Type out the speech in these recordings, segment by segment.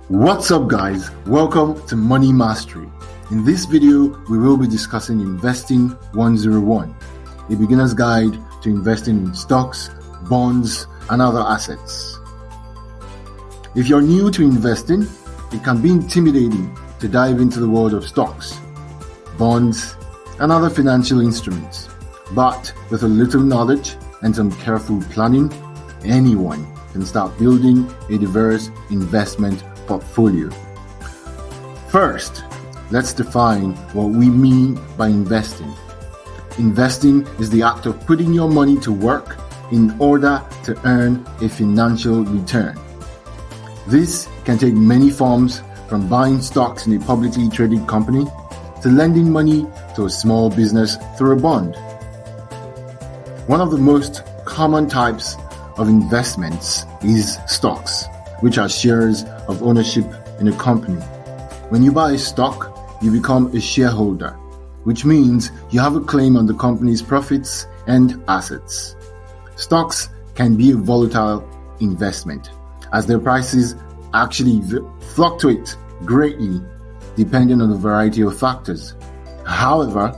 What's up guys, welcome to Money Mastery. In this video, we will be discussing Investing 101, a beginner's guide to investing in stocks, bonds, and other assets. If you're new to investing, it can be intimidating to dive into the world of stocks, bonds, and other financial instruments. But with a little knowledge and some careful planning, anyone can start building a diverse investment portfolio. First, let's define what we mean by investing. Investing is the act of putting your money to work in order to earn a financial return. This can take many forms, from buying stocks in a publicly traded company to lending money to a small business through a bond. One of the most common types of investments is stocks, which are shares of ownership in a company. When you buy a stock, you become a shareholder, which means you have a claim on the company's profits and assets. Stocks can be a volatile investment, as their prices actually fluctuate greatly depending on a variety of factors. However,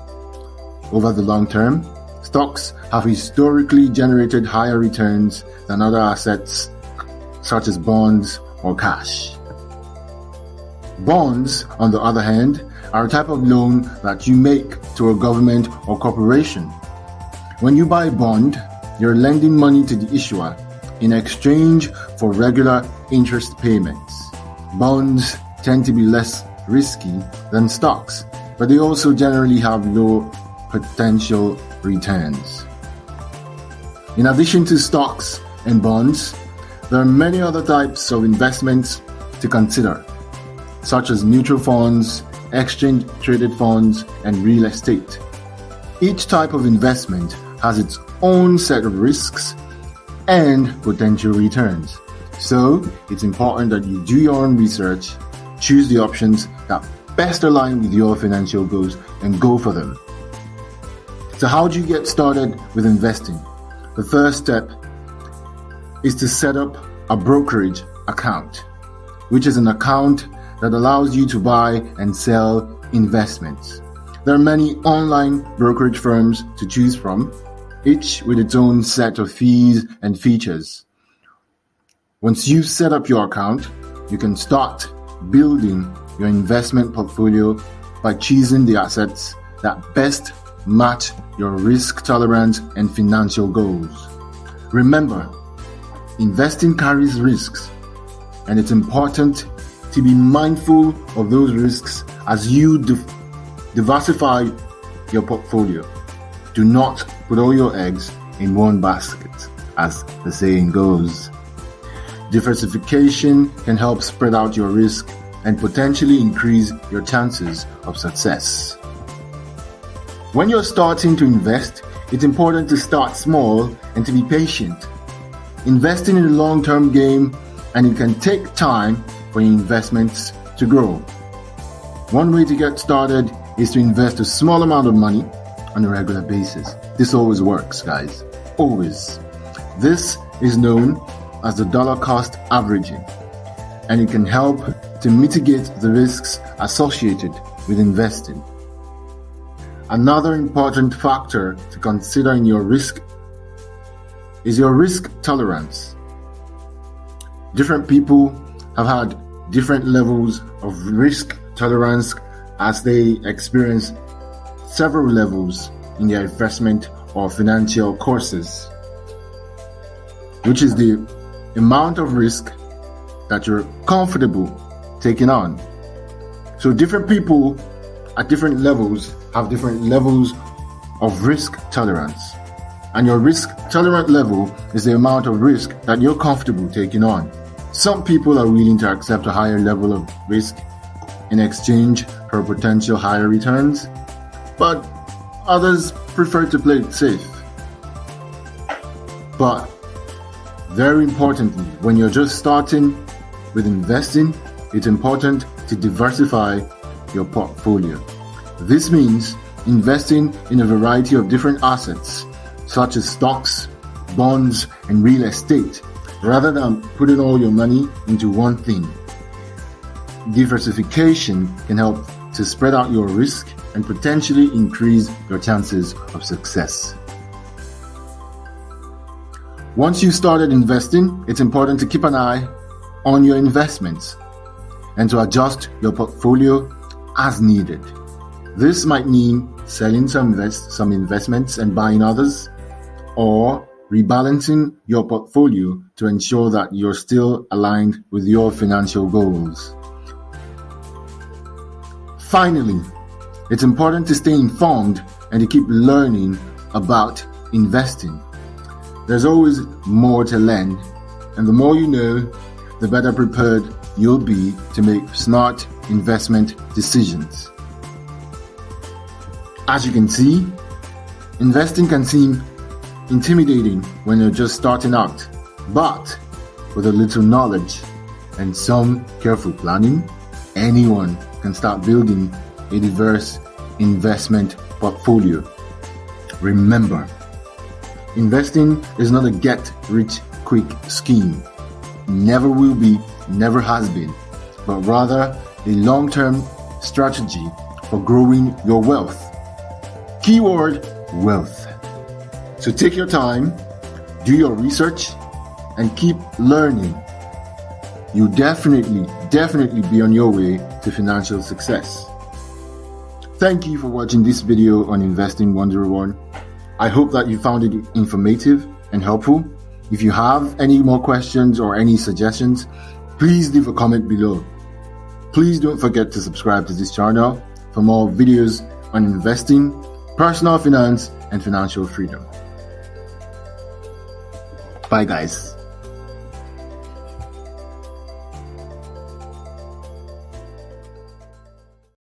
over the long term, stocks have historically generated higher returns than other assets such as bonds or cash. Bonds, on the other hand, are a type of loan that you make to a government or corporation. When you buy a bond, you're lending money to the issuer in exchange for regular interest payments. Bonds tend to be less risky than stocks, but they also generally have low potential returns. In addition to stocks and bonds, there are many other types of investments to consider, such as mutual funds, exchange-traded funds, and real estate. Each type of investment has its own set of risks and potential returns. So, it's important that you do your own research, choose the options that best align with your financial goals, and go for them. So how do you get started with investing? The first step is to set up a brokerage account, which is an account that allows you to buy and sell investments. There are many online brokerage firms to choose from, each with its own set of fees and features. Once you've set up your account, you can start building your investment portfolio by choosing the assets that best match your risk tolerance and financial goals. Remember, investing carries risks, and it's important to be mindful of those risks as you diversify your portfolio. Do not put all your eggs in one basket, as the saying goes. Diversification can help spread out your risk and potentially increase your chances of success. When you're starting to invest, it's important to start small and to be patient. Investing in a long-term game, and it can take time for your investments to grow. One way to get started is to invest a small amount of money on a regular basis. This always works, guys. Always. This is known as the dollar cost averaging, and it can help to mitigate the risks associated with investing. Another important factor to consider in your risk is your risk tolerance. Different people have had different levels of risk tolerance as they experience several levels in their investment or financial courses, which is the amount of risk that you're comfortable taking on. So different people at different levels have different levels of risk tolerance. And your risk tolerant level is the amount of risk that you're comfortable taking on. Some people are willing to accept a higher level of risk in exchange for potential higher returns, but others prefer to play it safe. But very importantly, when you're just starting with investing, it's important to diversify your portfolio. This means investing in a variety of different assets, such as stocks, bonds, and real estate, rather than putting all your money into one thing. diversification can help to spread out your risk and potentially increase your chances of success. Once you started investing, it's important to keep an eye on your investments and to adjust your portfolio as needed. This might mean selling some investments and buying others, or rebalancing your portfolio to ensure that you're still aligned with your financial goals. Finally, it's important to stay informed and to keep learning about investing. There's always more to learn, and the more you know, the better prepared you'll be to make smart investment decisions. As you can see, investing can seem intimidating when you're just starting out, but with a little knowledge and some careful planning, anyone can start building a diverse investment portfolio. Remember, investing is not a get-rich-quick scheme. Never will be, never has been, but rather a long-term strategy for growing your wealth. Keyword: wealth. So take your time, do your research, and keep learning. You'll definitely be on your way to financial success. Thank you for watching this video on Investing 101. I hope that you found it informative and helpful. If you have any more questions or any suggestions, please leave a comment below. Please don't forget to subscribe to this channel for more videos on investing, personal finance, and financial freedom. Bye guys.